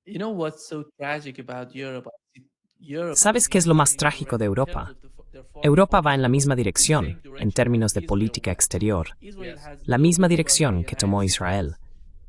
You know what's so tragic about Europe? Europe ¿Sabes qué es lo más trágico de in terms Europa? of their foreign Europa va policy, en la misma the same dirección, en direction that términos de Israel política went. exterior, Israel has la built misma dirección Lebanon, que United tomó States, Israel.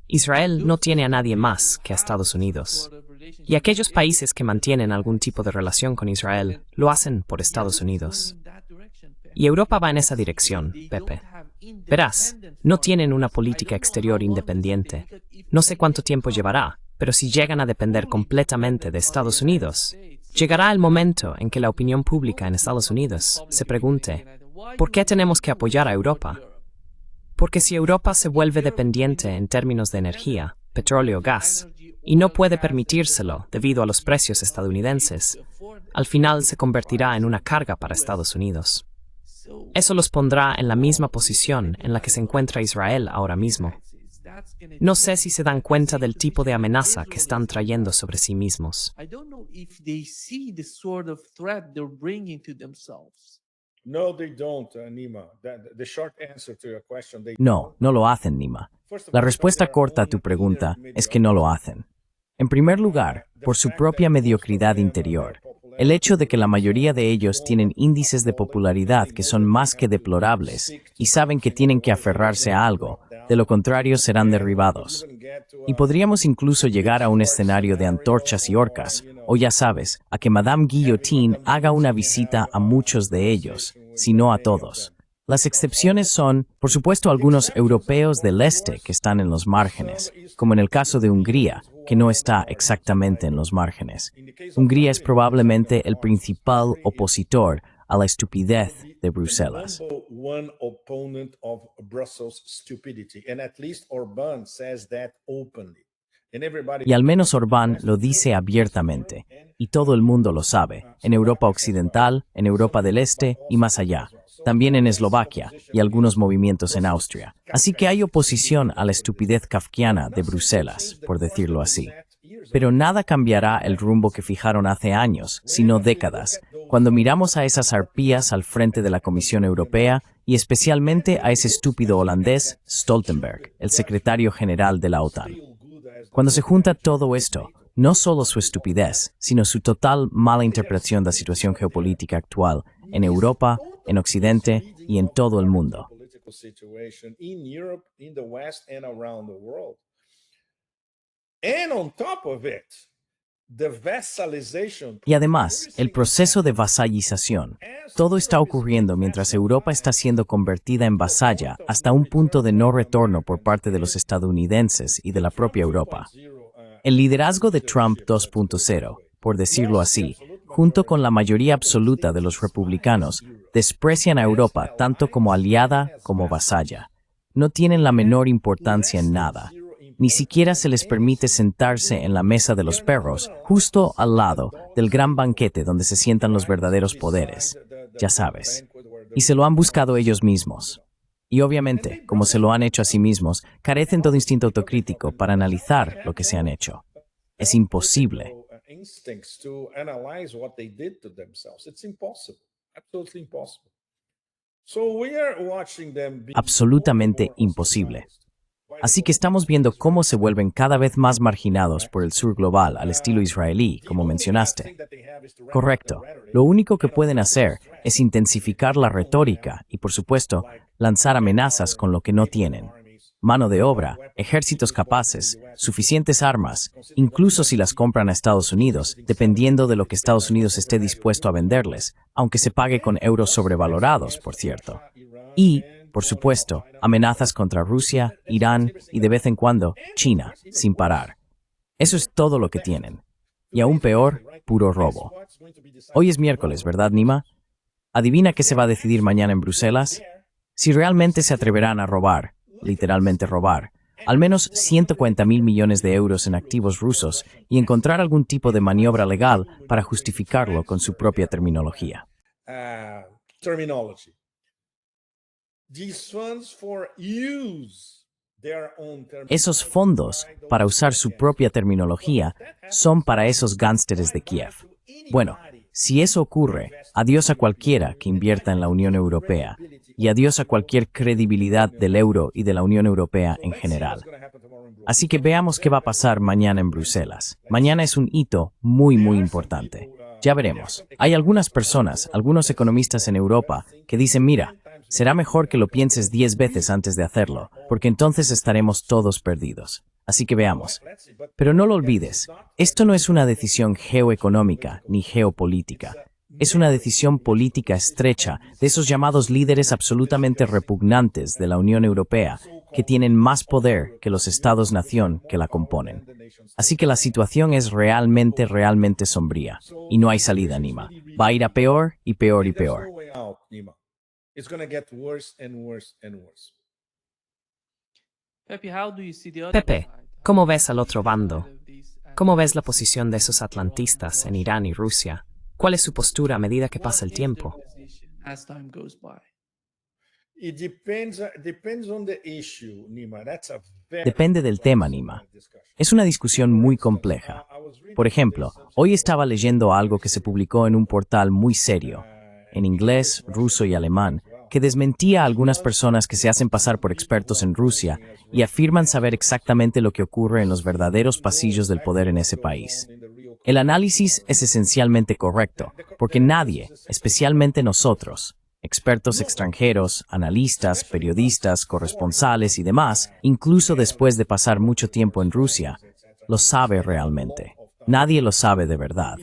Israel and no those tiene two a nadie countries who más que a have Estados some Unidos. sort of Y relationship with aquellos Israel países que has the mantienen algún United tipo de States. relación con Israel And lo hacen por Estados Europe is going Unidos. in that direction, Y Pepe, Europa va en because esa dirección, they don't Pepe. have Verás, independent no foreign tienen una policy. I política don't know how exterior long this will independiente. take, No if sé they cuánto get to tiempo power. llevará, pero si But llegan a depender fully completamente de dependent on the Estados United Unidos, States, llegará el momento en que la opinión you're pública going en to Estados become the Unidos Republic se in the pregunte, United. Why ¿por qué tenemos que you will apoyar a support Europa? Europe? Porque si Europa se If vuelve Europe is going to dependiente en términos de dependent energía, in petróleo, terms of gas, energy, y no oil, puede gas, and they're permitírselo debido a los precios not going to be able estadounidenses, to afford al it, they're final going se to put convertirá en prices una in the carga para Estados US. Unidos. So Eso los pondrá en la misma overall, posición en la que se encuentra Israel ahora mismo. that's going to No sé si change. se dan The cuenta same del tipo position de that amenaza que Israel están is in trayendo right sobre now. sí mismos. I don't know if they see the sort of threat they're bringing to themselves. No, they don't, Nima. The short answer to your question, they No, don't. no lo hacen, Nima. First of La all, from respuesta their corta a tu own pregunta inner es que no lo mediocrity. hacen. En primer lugar, The por su fact propia that most of mediocridad them, their interior. El popularity hecho de que la is mayoría de ellos low tienen but índices de falling, and popularidad they que know son that they más que have to deplorables stick y to saben que something, tienen que otherwise they're aferrarse going a to algo, drop down. de lo contrario serán And we could derribados. even get to Y podríamos incluso llegar a un pitchfork escenario de scenario, antorchas y or, orcas, o ya sabes, a que Madame Guillotine Madame haga una Guillotine visita have a a muchos de ellos, conversation with si no a many of todos. them. Las Not excepciones all. son, por supuesto, The algunos exceptions are, europeos del of este que course, están en los some márgenes, como en Eastern el caso de Hungría, Europeans who que are no on the está margins, exactamente en like los márgenes. in the case of Hungría es Hungary, they're exactly on probablemente the el margins. principal Hungary is opositor a la estupidez maybe de the Bruselas. number one opponent of Brussels stupidity, and at least Orbán says that openly. And everybody Y al knows menos in the Orbán West lo Europe, dice in Eastern Europe, abiertamente, and y todo el mundo lo sabe, en Europa Slovakia as well. Occidental, en Europa del But Este y also más Hungary allá, as well. So también en massive Eslovaquia opposition y algunos against movimientos en Brussels Austria. Así que hay Kafkaesque oposición stupidity a la that they do. estupidez kafkiana de Nothing can Bruselas, change the por course that decirlo they así. set years Pero ago. nada cambiará el rumbo que fijaron hace años, sino décadas, cuando miramos a esas arpías al frente de la Comisión Europea y especialmente a ese estúpido holandés, Stoltenberg, el secretario general de la OTAN. Cuando se junta todo esto, no solo su estupidez, sino su total mala interpretación de la situación geopolítica actual en Europa, en Occidente y en todo el mundo. Y además, el proceso de vasallización. Todo está ocurriendo mientras Europa está siendo convertida en vasalla hasta un punto de no retorno por parte de los estadounidenses y de la propia Europa. El liderazgo de Trump 2.0, por decirlo así, junto con la mayoría absoluta de los republicanos, desprecian a Europa tanto como aliada como vasalla. No tienen la menor importancia en nada. Ni siquiera se les permite sentarse en la mesa de los perros, justo al lado del gran banquete donde se sientan los verdaderos poderes. Ya sabes. Y se lo han buscado ellos mismos. Y obviamente, como se lo han hecho a sí mismos, carecen todo instinto autocrítico para analizar lo que se han hecho. Es imposible. Absolutamente imposible. Así que estamos viendo cómo se vuelven cada vez más marginados por el sur global al estilo israelí, como mencionaste. Correcto. Lo único que pueden hacer es intensificar la retórica y, por supuesto, lanzar amenazas con lo que no tienen. Mano de obra, ejércitos capaces, suficientes armas, incluso si las compran a Estados Unidos, dependiendo de lo que Estados Unidos esté dispuesto a venderles, aunque se pague con euros sobrevalorados, por cierto. Y, por supuesto, amenazas contra Rusia, Irán y, de vez en cuando, China, sin parar. Eso es todo lo que tienen. Y aún peor, puro robo. Hoy es miércoles, ¿verdad, Nima? ¿Adivina qué se va a decidir mañana en Bruselas? Si realmente se atreverán a robar, literalmente robar, al menos 140.000 millones de euros en activos rusos y encontrar algún tipo de maniobra legal para justificarlo con su propia terminología. Esos fondos, para usar su propia terminología, son para esos gánsteres de Kiev. Bueno, si eso ocurre, adiós a cualquiera que invierta en la Unión Europea y adiós a cualquier credibilidad del euro y de la Unión Europea en general. Así que veamos qué va a pasar mañana en Bruselas. Mañana es un hito muy importante. Ya veremos. Hay algunas personas, algunos economistas en Europa, que dicen, mira, será mejor que lo pienses 10 veces antes de hacerlo, porque entonces estaremos todos perdidos. Así que veamos. Pero no lo olvides, esto no es una decisión geoeconómica ni geopolítica. Es una decisión política estrecha de esos llamados líderes absolutamente repugnantes de la Unión Europea, que tienen más poder que los estados-nación que la componen. Así que la situación es realmente sombría, y no hay salida, Nima. Va a ir a peor y peor y peor. It's going to get worse and worse and worse. Pepe, ¿cómo ves al otro bando? ¿Cómo ves la posición de esos atlantistas en Irán y Rusia? ¿Cuál es su postura a medida que pasa el tiempo? It depends on the issue, Nima. That's a very Depende del tema, Nima. Es una discusión muy compleja. Por ejemplo, hoy estaba leyendo algo que se publicó en un portal muy serio, en inglés, ruso y alemán, que desmentía a algunas personas que se hacen pasar por expertos en Rusia y afirman saber exactamente lo que ocurre en los verdaderos pasillos del poder en ese país. El análisis es esencialmente correcto, porque nadie, especialmente nosotros, expertos extranjeros, analistas, periodistas, corresponsales y demás, incluso después de pasar mucho tiempo en Rusia, lo sabe realmente. Nadie lo sabe de verdad.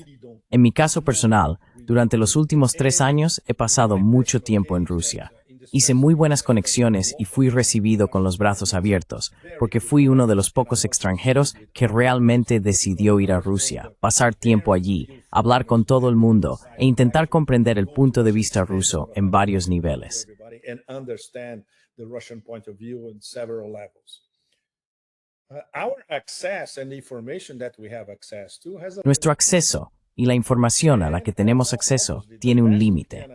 En mi caso personal, durante los últimos 3 años he pasado mucho tiempo en Rusia. Hice muy buenas conexiones y fui recibido con los brazos abiertos, porque fui uno de los pocos extranjeros que realmente decidió ir a Rusia, pasar tiempo allí, hablar con todo el mundo e intentar comprender el punto de vista ruso en varios niveles. Nuestro acceso y la información a la que tenemos acceso tiene un límite.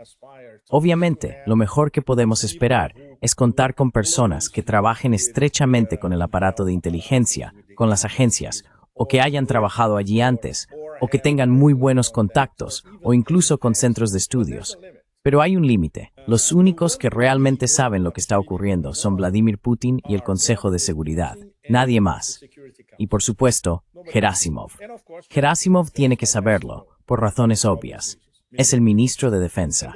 Obviamente, lo mejor que podemos esperar es contar con personas que trabajen estrechamente con el aparato de inteligencia, con las agencias, o que hayan trabajado allí antes, o que tengan muy buenos contactos, o incluso con centros de estudios. Pero hay un límite. Los únicos que realmente saben lo que está ocurriendo son Vladimir Putin y el Consejo de Seguridad. Nadie más. Y por supuesto, Gerasimov. Gerasimov tiene que saberlo, por razones obvias. Es el ministro de Defensa.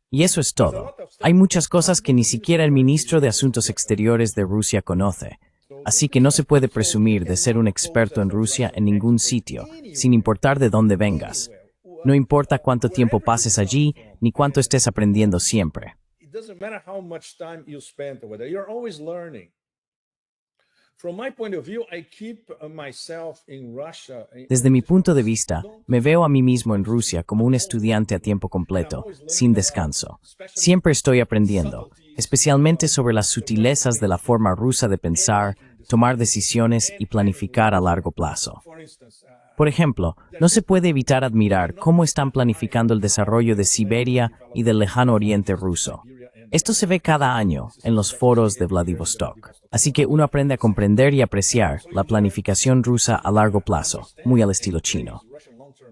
Y eso es todo. Hay muchas cosas que ni siquiera el ministro de Asuntos Exteriores de Rusia conoce. Así que no se puede presumir de ser un experto en Rusia en ningún sitio, sin importar de dónde vengas. No importa cuánto tiempo pases allí, ni cuánto estés aprendiendo siempre. Desde mi punto de vista, me veo a mí mismo en Rusia como un estudiante a tiempo completo, sin descanso. Siempre estoy aprendiendo, especialmente sobre las sutilezas de la forma rusa de pensar, tomar decisiones y planificar a largo plazo. Por ejemplo, no se puede evitar admirar cómo están planificando el desarrollo de Siberia y del lejano oriente ruso. Esto se ve cada año en los foros de Vladivostok. Así que uno aprende a comprender y apreciar la planificación rusa a largo plazo, muy al estilo chino.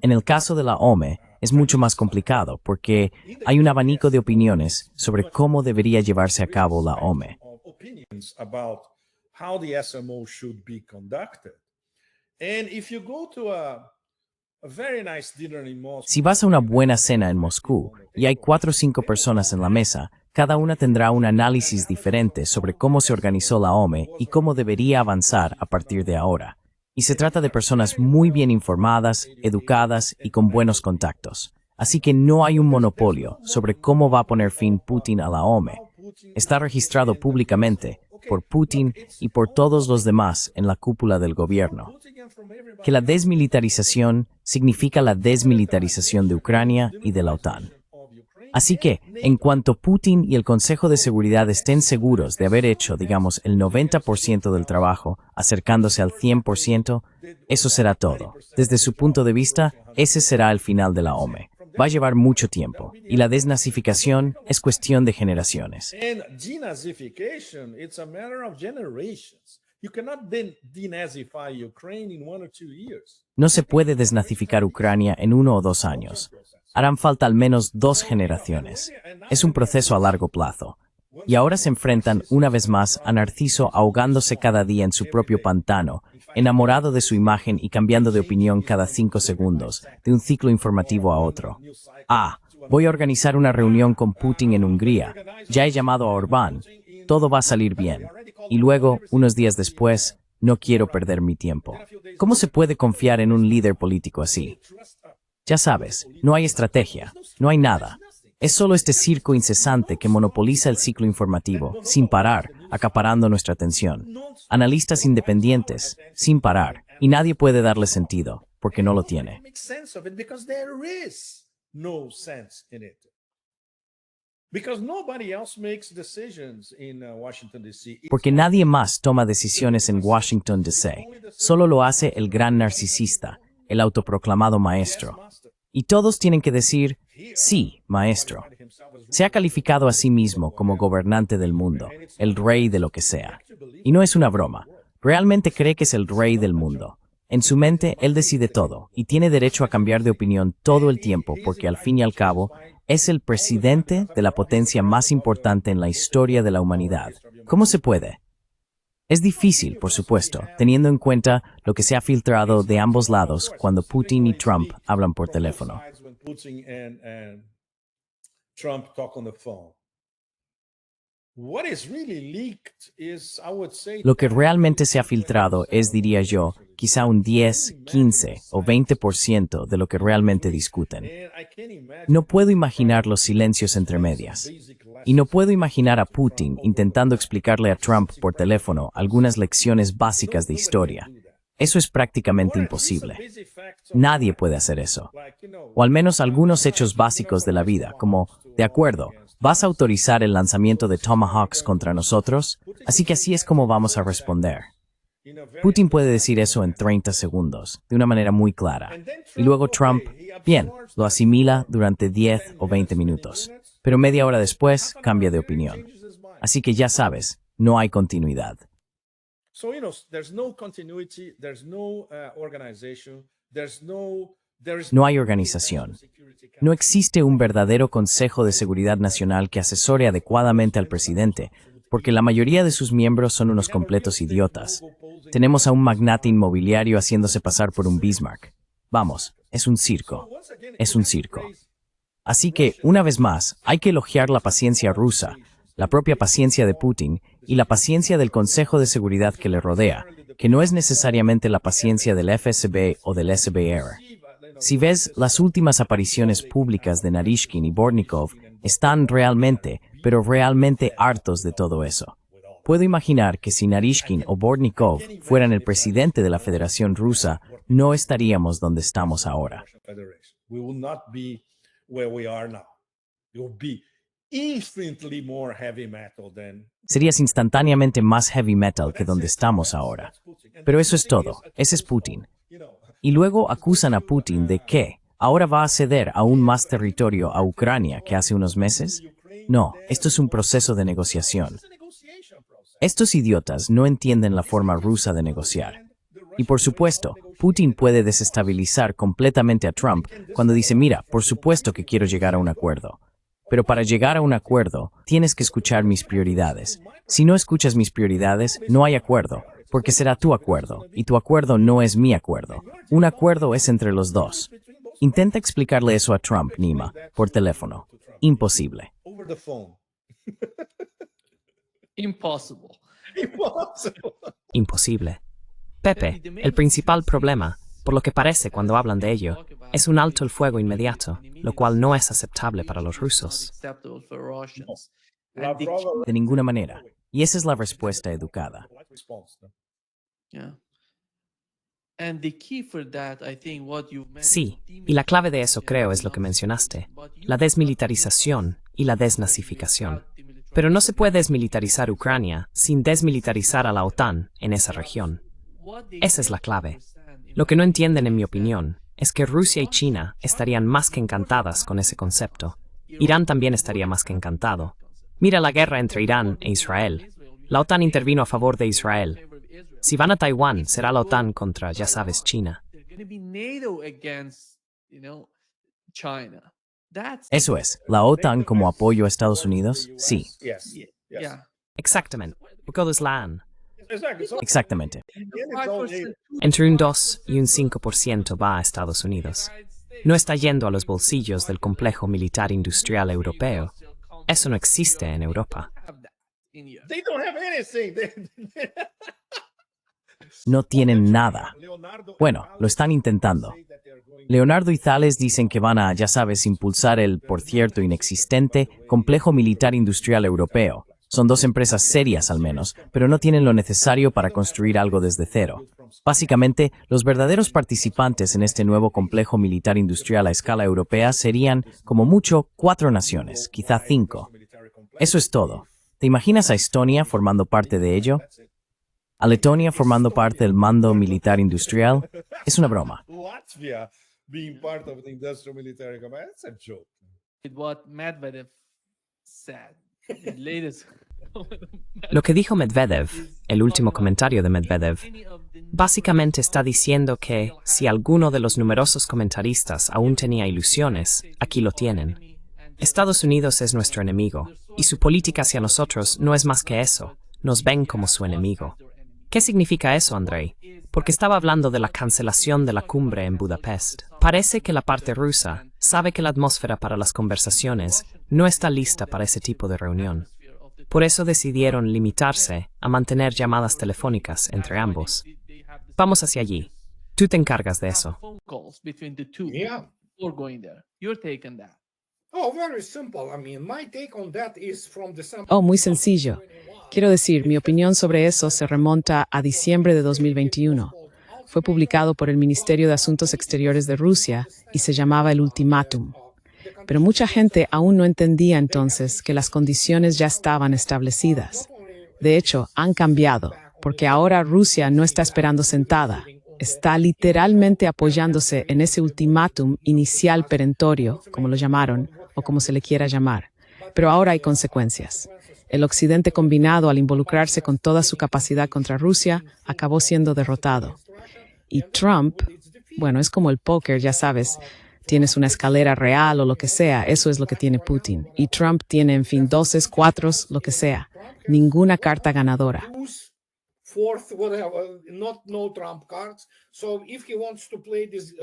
En el caso de la OME, es mucho más complicado porque hay un abanico de opiniones sobre cómo debería llevarse a cabo la OME. Si vas a una buena cena en Moscú y hay 4 o 5 personas en la mesa, cada una tendrá un análisis diferente sobre cómo se organizó la OME y cómo debería avanzar a partir de ahora. Y se trata de personas muy bien informadas, educadas y con buenos contactos. Así que no hay un monopolio sobre cómo va a poner fin Putin a la OME. Está registrado públicamente por Putin y por todos los demás en la cúpula del gobierno. Que la desmilitarización significa la desmilitarización de Ucrania y de la OTAN. Así que, en cuanto Putin y el Consejo de Seguridad estén seguros de haber hecho, digamos, el 90% del trabajo, acercándose al 100%, eso será todo. Desde su punto de vista, ese será el final de la OME. Va a llevar mucho tiempo, y la desnazificación es cuestión de generaciones. No se puede desnazificar Ucrania en 1 o 2 años. Harán falta al menos 2 generaciones. Es un proceso a largo plazo. Y ahora se enfrentan una vez más a Narciso ahogándose cada día en su propio pantano, enamorado de su imagen y cambiando de opinión cada 5 segundos, de un ciclo informativo a otro. Voy a organizar una reunión con Putin en Hungría. Ya he llamado a Orbán. Todo va a salir bien. Y luego, unos días después, no quiero perder mi tiempo. ¿Cómo se puede confiar en un líder político así? Ya sabes, no hay estrategia, no hay nada. Es solo este circo incesante que monopoliza el ciclo informativo, sin parar, acaparando nuestra atención. Analistas independientes, sin parar, y nadie puede darle sentido, porque no lo tiene. No sense in it. Because nobody else makes decisions in Washington, D.C. Porque nadie más toma decisiones en Washington, D.C. Solo lo hace el gran narcisista, el autoproclamado maestro. Y todos tienen que decir, sí, maestro. Se ha calificado a sí mismo como gobernante del mundo, el rey de lo que sea. Y no es una broma. Realmente cree que es el rey del mundo. En su mente, él decide todo, y tiene derecho a cambiar de opinión todo el tiempo, porque al fin y al cabo, es el presidente de la potencia más importante en la historia de la humanidad. ¿Cómo se puede? Es difícil, por supuesto, teniendo en cuenta lo que se ha filtrado de ambos lados cuando Putin y Trump hablan por teléfono. Lo que realmente se ha filtrado es, diría yo, quizá un 10, 15 o 20% de lo que realmente discuten. No puedo imaginar los silencios entre medias. Y no puedo imaginar a Putin intentando explicarle a Trump por teléfono algunas lecciones básicas de historia. Eso es prácticamente imposible. Nadie puede hacer eso. O al menos algunos hechos básicos de la vida, como, de acuerdo, ¿vas a autorizar el lanzamiento de Tomahawks contra nosotros? Así que así es como vamos a responder. Putin puede decir eso en 30 segundos, de una manera muy clara. Y luego Trump, bien, lo asimila durante 10 o 20 minutos. Pero media hora después, cambia de opinión. Así que ya sabes, no hay continuidad. No hay organización. No existe un verdadero Consejo de Seguridad Nacional que asesore adecuadamente al presidente, porque la mayoría de sus miembros son unos completos idiotas. Tenemos a un magnate inmobiliario haciéndose pasar por un Bismarck. Vamos, es un circo. Es un circo. Así que, una vez más, hay que elogiar la paciencia rusa, la propia paciencia de Putin y la paciencia del Consejo de Seguridad que le rodea, que no es necesariamente la paciencia del FSB o del SBR. Si ves, las últimas apariciones públicas de Naryshkin y Bortnikov están realmente, pero realmente hartos de todo eso. Puedo imaginar que si Naryshkin o Bortnikov fueran el presidente de la Federación Rusa, no estaríamos donde estamos ahora. Serías instantáneamente más heavy metal que donde estamos ahora. Pero eso es todo. Ese es Putin. Y luego acusan a Putin de que ahora va a ceder aún más territorio a Ucrania que hace unos meses. No, esto es un proceso de negociación. Estos idiotas no entienden la forma rusa de negociar. Y por supuesto, Putin puede desestabilizar completamente a Trump cuando dice, mira, por supuesto que quiero llegar a un acuerdo. Pero para llegar a un acuerdo, tienes que escuchar mis prioridades. Si no escuchas mis prioridades, no hay acuerdo, porque será tu acuerdo, y tu acuerdo no es mi acuerdo. Un acuerdo es entre los dos. Intenta explicarle eso a Trump, Nima, por teléfono. Imposible. Imposible. Pepe, el principal problema, por lo que parece cuando hablan de ello, es un alto el fuego inmediato, lo cual no es aceptable para los rusos. De ninguna manera. Y esa es la respuesta educada. Sí, y la clave de eso creo es lo que mencionaste, la desmilitarización y la desnazificación. Pero no se puede desmilitarizar Ucrania sin desmilitarizar a la OTAN en esa región. Esa es la clave. Lo que no entienden, en mi opinión, es que Rusia y China estarían más que encantadas con ese concepto. Irán también estaría más que encantado. Mira la guerra entre Irán e Israel. La OTAN intervino a favor de Israel. Si van a Taiwán, será la OTAN contra, ya sabes, China. Eso es, ¿la OTAN como apoyo a Estados Unidos? Sí. Yes. Yeah. Exactamente. Todos la han. Exactly. So, Exactamente. and it's only- Entre un 2 y un 5% va a Estados Unidos. No está yendo a los bolsillos del complejo militar industrial europeo. Eso no existe en Europa. they don't have anything. No tienen nada. Leonardo Bueno, lo están intentando. say that they're going Leonardo y Thales dicen que van a, ya sabes, impulsar el, por cierto, inexistente, complejo militar industrial europeo. Son dos empresas serias al menos, pero no tienen lo necesario para construir algo desde cero. Básicamente, los verdaderos participantes en este nuevo complejo militar industrial a escala europea serían, como mucho, 4 naciones, quizá 5. Eso es todo. ¿Te imaginas a Estonia formando parte de ello? ¿A Letonia formando parte del mando militar industrial? Es una broma. Latvia being part of the industrial military command. That's a joke. With what Medvedev said. The latest. Lo que dijo Medvedev, el último comentario de Medvedev, básicamente está diciendo que si alguno de los numerosos comentaristas aún tenía ilusiones, aquí lo tienen. Estados Unidos es nuestro enemigo, y su política hacia nosotros no es más que eso. Nos ven como su enemigo. ¿Qué significa eso, Andrei? Porque estaba hablando de la cancelación de la cumbre en Budapest. Parece que la parte rusa sabe que la atmósfera para las conversaciones no está lista para ese tipo de reunión. Por eso decidieron limitarse a mantener llamadas telefónicas entre ambos. Vamos hacia allí. Tú te encargas de eso. Phone calls between the two Yeah. before going there. Your take on that. Oh, very simple. I mean, my take on that is from the sample. Oh, muy sencillo. Quiero decir, mi opinión sobre eso se remonta a diciembre de 2021. Fue publicado por el Ministerio de Asuntos Exteriores de Rusia y se llamaba el ultimátum. Pero mucha gente aún no entendía entonces que las condiciones ya estaban establecidas. De hecho, han cambiado, porque ahora Rusia no está esperando sentada. Está literalmente apoyándose en ese ultimátum inicial perentorio, como lo llamaron, o como se le quiera llamar. Pero ahora hay consecuencias. El Occidente combinado, al involucrarse con toda su capacidad contra Rusia, acabó siendo derrotado. Y Trump, bueno, es como el póker, ya sabes, tienes una escalera real o lo que sea, eso es lo que tiene Putin. Y Trump tiene, en fin, 12, 4, lo que sea. Ninguna carta ganadora. Deuce, fourth, whatever, no trump cards. So if he wants to play this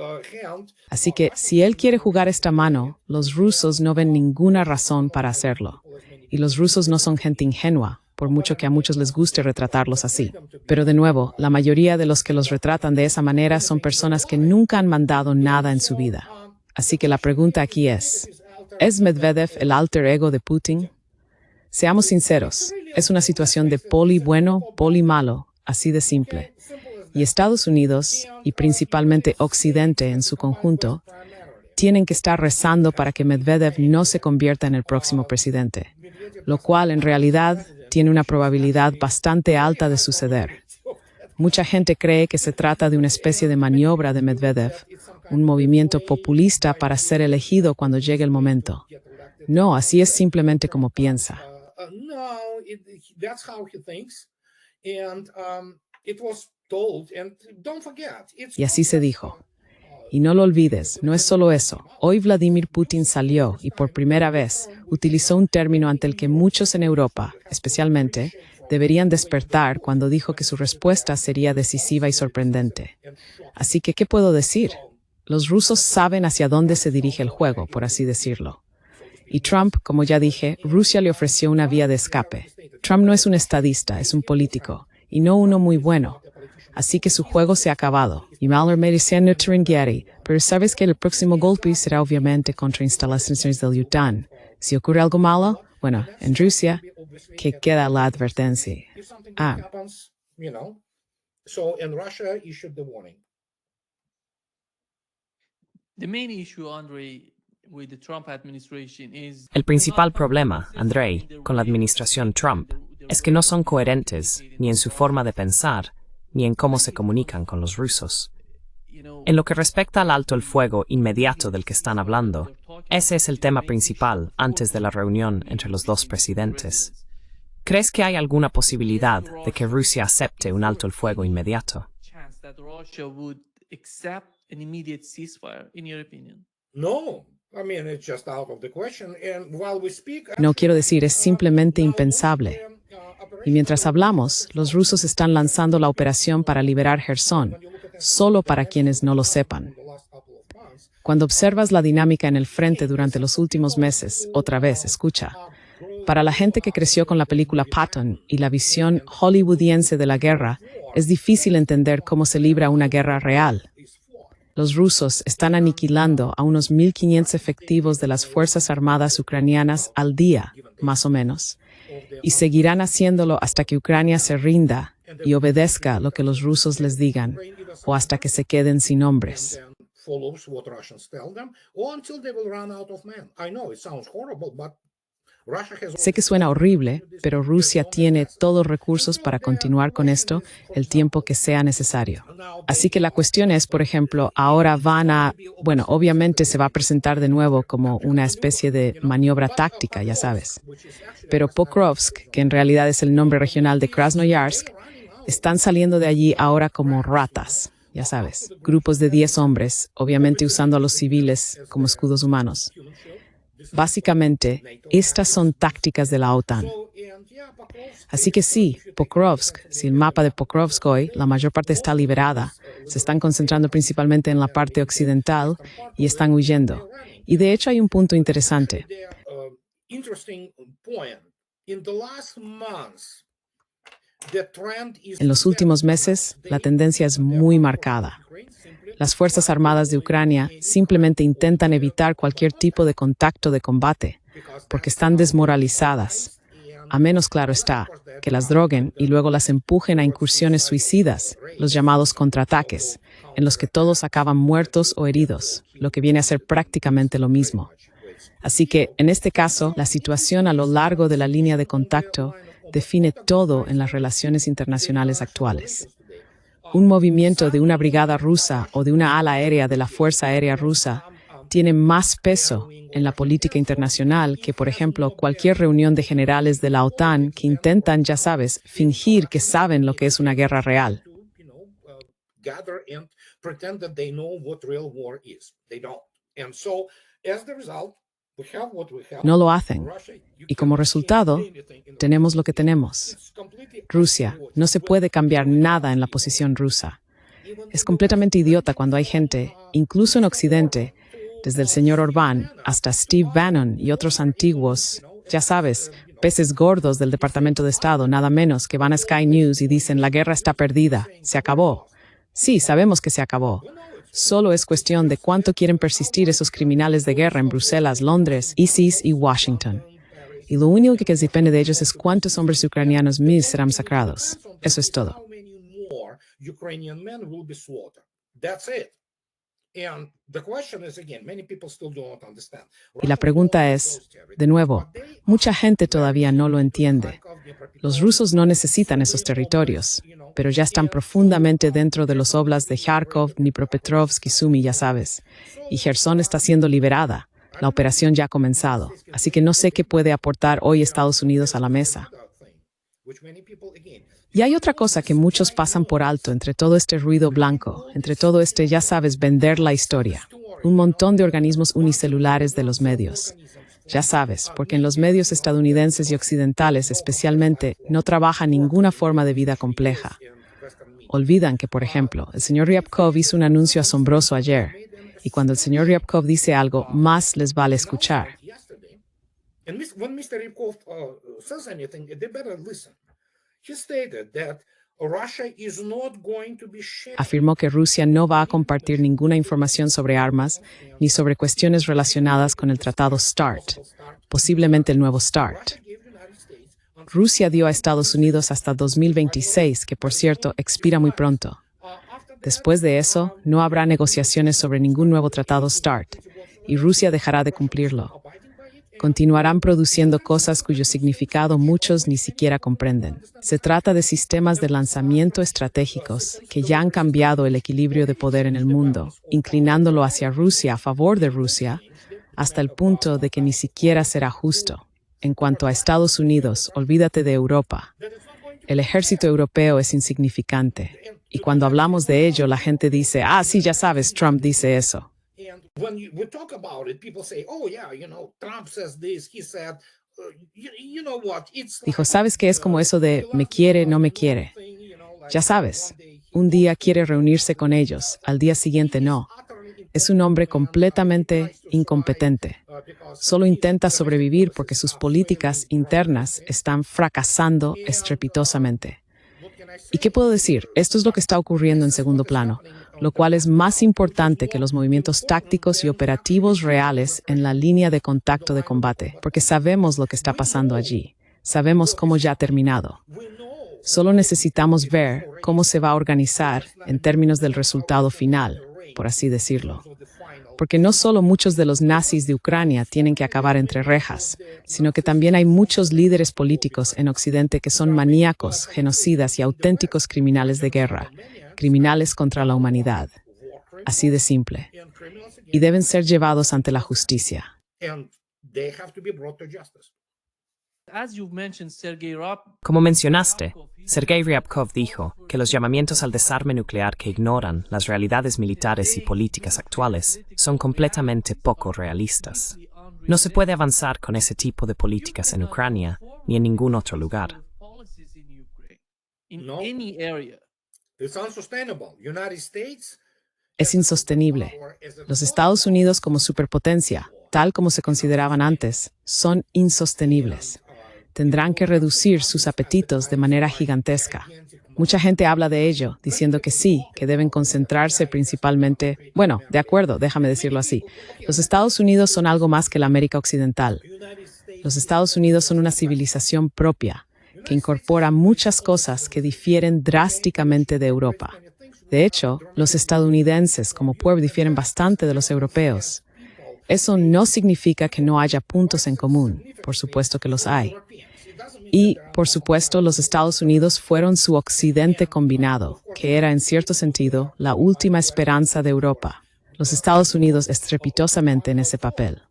hand, Así que, si él quiere jugar esta mano, los rusos no ven ninguna razón para hacerlo. Y los rusos no son gente ingenua, por mucho que a muchos les guste retratarlos así. Pero de nuevo, la mayoría de los que los retratan de esa manera son personas que nunca han mandado nada en su vida. Así que la pregunta aquí ¿es Medvedev el alter ego de Putin? Seamos sinceros, es una situación de poli bueno, poli malo, así de simple. Y Estados Unidos, y principalmente Occidente en su conjunto, tienen que estar rezando para que Medvedev no se convierta en el próximo presidente, lo cual en realidad tiene una probabilidad bastante alta de suceder. Mucha gente cree que se trata de una especie de maniobra de Medvedev, un movimiento populista para ser elegido cuando llegue el momento. No, así es simplemente como piensa. no, that's how he thinks. And it was told, and don't forget, it's Y así se dijo. Y no lo olvides, no es solo eso. Hoy Vladimir Putin salió y por primera vez utilizó un término ante el que muchos en Europa, especialmente, deberían despertar cuando dijo que su respuesta sería decisiva y sorprendente. Así que, ¿qué puedo decir? Los rusos saben hacia dónde se dirige el juego, por así decirlo. Y Trump, como ya dije, Rusia le ofreció una vía de escape. Trump no es un estadista, es un político, y no uno muy bueno. Así que su juego se ha acabado. Y Malmer me decía no Turinghieri, pero sabes que el próximo golpe será obviamente contra instalaciones del OTAN. Si ocurre algo malo, bueno, en Rusia, que queda la advertencia. if something Ah. happens, you know. So, and Russia issued the warning. The main issue, Andre, with the Trump administration is El principal problema, Andrei, con la administración Trump, es que no son coherentes ni en su forma de pensar, ni en cómo se comunican con los rusos. En lo que respecta al alto el fuego inmediato del que están hablando, ese es el tema principal antes de la reunión entre los dos presidentes. ¿Crees que hay alguna posibilidad de que Rusia acepte un alto el fuego inmediato? chance that Russia would accept an immediate ceasefire, in your opinion? No, I mean, it's just out of the question. And while we speak, No quiero decir, es simplemente impensable. Y mientras hablamos, los rusos están lanzando la operación para liberar Jersón, solo para quienes no lo sepan. Cuando observas la dinámica en el frente durante los últimos meses, otra vez, escucha. Para la gente que creció con la película Patton y la visión hollywoodiense de la guerra, es difícil entender cómo se libra una guerra real. Los rusos están aniquilando a unos 1.500 efectivos de las Fuerzas Armadas ucranianas al día, más o menos, y seguirán haciéndolo hasta que Ucrania se rinda y obedezca lo que los rusos les digan, o hasta que se queden sin hombres. follows what Russians tell them, or until they will run out of men. I know it sounds horrible, but Russia has. Sé que suena horrible, pero Rusia tiene todos los recursos para continuar con esto el tiempo que sea necesario. Así que la cuestión es, por ejemplo, ahora bueno, obviamente se va a presentar de nuevo como una especie de maniobra táctica, ya sabes. Pero Pokrovsk, que en realidad es el nombre regional de Krasnoyarsk, están saliendo de allí ahora como ratas, ya sabes. Grupos de 10 hombres, obviamente usando a los civiles como escudos humanos. Básicamente, estas son tácticas de la OTAN. Así que sí, Pokrovsk, si el mapa de Pokrovsk hoy, la mayor parte está liberada, se están concentrando principalmente en la parte occidental y están huyendo. Y de hecho hay un punto interesante. En los últimos meses, la tendencia es muy marcada. Las Fuerzas Armadas de Ucrania simplemente intentan evitar cualquier tipo de contacto de combate, porque están desmoralizadas. A menos, claro está, que las droguen y luego las empujen a incursiones suicidas, los llamados contraataques, en los que todos acaban muertos o heridos, lo que viene a ser prácticamente lo mismo. Así que, en este caso, la situación a lo largo de la línea de contacto define todo en las relaciones internacionales actuales. Un movimiento de una brigada rusa o de una ala aérea de la Fuerza Aérea Rusa tiene más peso en la política internacional que, por ejemplo, cualquier reunión de generales de la OTAN que intentan, ya sabes, fingir que saben lo que es una guerra real. No lo hacen. Y como resultado, tenemos lo que tenemos. Rusia, no se puede cambiar nada en la posición rusa. Es completamente idiota cuando hay gente, incluso en Occidente, desde el señor Orbán hasta Steve Bannon y otros antiguos, ya sabes, peces gordos del Departamento de Estado, nada menos, que van a Sky News y dicen la guerra está perdida, se acabó. Sí, sabemos que se acabó. Solo es cuestión de cuánto quieren persistir esos criminales de guerra en Bruselas, Londres, ISIS y Washington. Y lo único que depende de ellos es cuántos hombres ucranianos mil serán masacrados. Eso es todo. Y la pregunta es, de nuevo, mucha gente todavía no lo entiende. Los rusos no necesitan esos territorios, pero ya están profundamente dentro de los oblasts de Kharkov, Dnipropetrovsk y Sumy, ya sabes. Y Jersón está siendo liberada. La operación ya ha comenzado. Así que no sé qué puede aportar hoy Estados Unidos a la mesa. Y hay otra cosa que muchos pasan por alto entre todo este ruido blanco, entre todo este, ya sabes, vender la historia. Un montón de organismos unicelulares de los medios. Ya sabes, porque en los medios estadounidenses y occidentales especialmente no trabaja ninguna forma de vida compleja. Olvidan que, por ejemplo, el señor Ryabkov hizo un anuncio asombroso ayer, y cuando el señor Ryabkov dice algo, más les vale escuchar. Afirmó que Rusia no va a compartir ninguna información sobre armas ni sobre cuestiones relacionadas con el tratado START, posiblemente el nuevo START. Rusia dio a Estados Unidos hasta 2026, que por cierto expira muy pronto. Después de eso, no habrá negociaciones sobre ningún nuevo tratado START, y Rusia dejará de cumplirlo. Continuarán produciendo cosas cuyo significado muchos ni siquiera comprenden. Se trata de sistemas de lanzamiento estratégicos que ya han cambiado el equilibrio de poder en el mundo, inclinándolo hacia Rusia a favor de Rusia, hasta el punto de que ni siquiera será justo. En cuanto a Estados Unidos, olvídate de Europa. El ejército europeo es insignificante. Y cuando hablamos de ello, la gente dice, sí, ya sabes, Trump dice eso. We talk about it, people say, "Oh yeah, Trump says this, he said." You know what? It's Dijo, like, ¿sabes qué es como eso de me quiere, no me quiere? Ya sabes, un día quiere reunirse con ellos, al día siguiente no. Es un hombre completamente incompetente. Solo intenta sobrevivir porque sus políticas internas están fracasando estrepitosamente. ¿Y qué puedo decir? Esto es lo que está ocurriendo en segundo plano, lo cual es más importante que los movimientos tácticos y operativos reales en la línea de contacto de combate, porque sabemos lo que está pasando allí. Sabemos cómo ya ha terminado. Solo necesitamos ver cómo se va a organizar en términos del resultado final, por así decirlo. Porque no solo muchos de los nazis de Ucrania tienen que acabar entre rejas, sino que también hay muchos líderes políticos en Occidente que son maníacos, genocidas y auténticos criminales de guerra, criminales contra la humanidad. Así de simple. Y deben ser llevados ante la justicia. Como mencionaste, Sergei Ryabkov dijo que los llamamientos al desarme nuclear que ignoran las realidades militares y políticas actuales son completamente poco realistas. No se puede avanzar con ese tipo de políticas en Ucrania ni en ningún otro lugar. Es insostenible. Los Estados Unidos como superpotencia, tal como se consideraban antes, son insostenibles. Tendrán que reducir sus apetitos de manera gigantesca. Mucha gente habla de ello, diciendo que sí, que deben concentrarse principalmente... Bueno, de acuerdo, déjame decirlo así. Los Estados Unidos son algo más que la América Occidental. Los Estados Unidos son una civilización propia, que incorpora muchas cosas que difieren drásticamente de Europa. De hecho, los estadounidenses como pueblo difieren bastante de los europeos. Eso no significa que no haya puntos en común, por supuesto que los hay. Y, por supuesto, los Estados Unidos fueron su occidente combinado, que era en cierto sentido la última esperanza de Europa. Los Estados Unidos estrepitosamente en ese papel.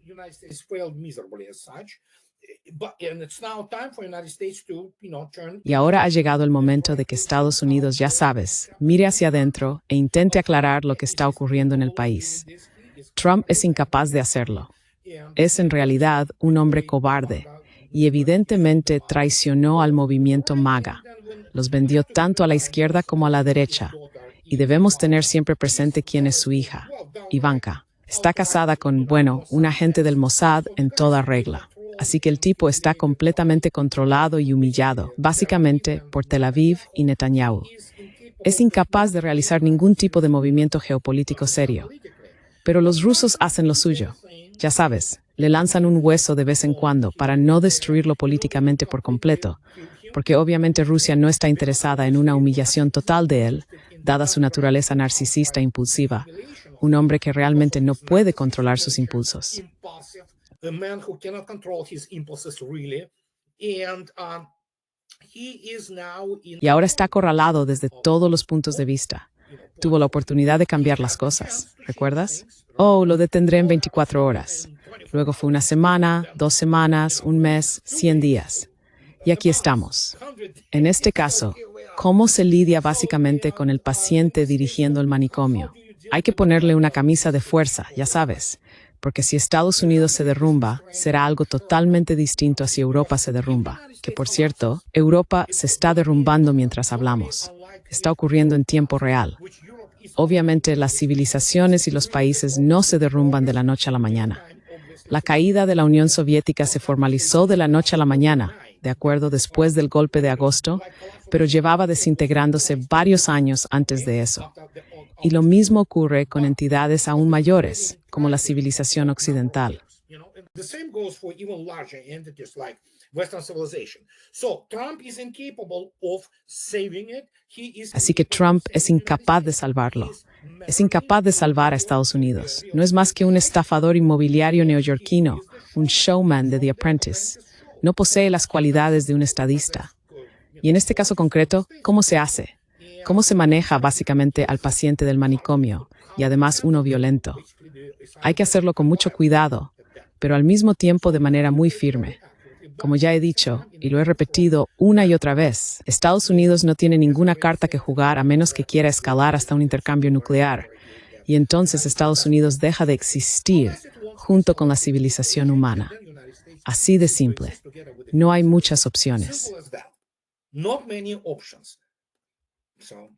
Y ahora ha llegado el momento de que Estados Unidos, ya sabes, mire hacia adentro e intente aclarar lo que está ocurriendo en el país. Trump es incapaz de hacerlo. Es en realidad un hombre cobarde y evidentemente traicionó al movimiento MAGA. Los vendió tanto a la izquierda como a la derecha. Y debemos tener siempre presente quién es su hija, Ivanka. Está casada con, un agente del Mossad en toda regla. Así que el tipo está completamente controlado y humillado, básicamente por Tel Aviv y Netanyahu. Es incapaz de realizar ningún tipo de movimiento geopolítico serio. Pero los rusos hacen lo suyo. Ya sabes, le lanzan un hueso de vez en cuando para no destruirlo políticamente por completo, porque obviamente Rusia no está interesada en una humillación total de él, dada su naturaleza narcisista e impulsiva, un hombre que realmente no puede controlar sus impulsos. Y ahora está acorralado desde todos los puntos de vista. Tuvo la oportunidad de cambiar las cosas, ¿recuerdas? Oh, lo detendré en 24 horas. Luego fue una semana, 2 semanas, un mes, 100 días. Y aquí estamos. En este caso, ¿cómo se lidia básicamente con el paciente dirigiendo el manicomio? Hay que ponerle una camisa de fuerza, ya sabes, porque si Estados Unidos se derrumba, será algo totalmente distinto a si Europa se derrumba. Que, por cierto, Europa se está derrumbando mientras hablamos. Está ocurriendo en tiempo real. Obviamente, las civilizaciones y los países no se derrumban de la noche a la mañana. La caída de la Unión Soviética se formalizó de la noche a la mañana, de acuerdo, después del golpe de agosto, pero llevaba desintegrándose varios años antes de eso. Y lo mismo ocurre con entidades aún mayores, como la civilización occidental. Así que Trump es incapaz de salvarlo. Es incapaz de salvar a Estados Unidos. No es más que un estafador inmobiliario neoyorquino, un showman de The Apprentice. No posee las cualidades de un estadista. Y en este caso concreto, ¿cómo se hace? ¿Cómo se maneja básicamente al paciente del manicomio y además uno violento? Hay que hacerlo con mucho cuidado, pero al mismo tiempo de manera muy firme. Como ya he dicho, y lo he repetido una y otra vez, Estados Unidos no tiene ninguna carta que jugar a menos que quiera escalar hasta un intercambio nuclear. y entonces Estados Unidos deja de existir junto con la civilización humana. Así de simple. No hay muchas opciones. Simple as that. Not many options. So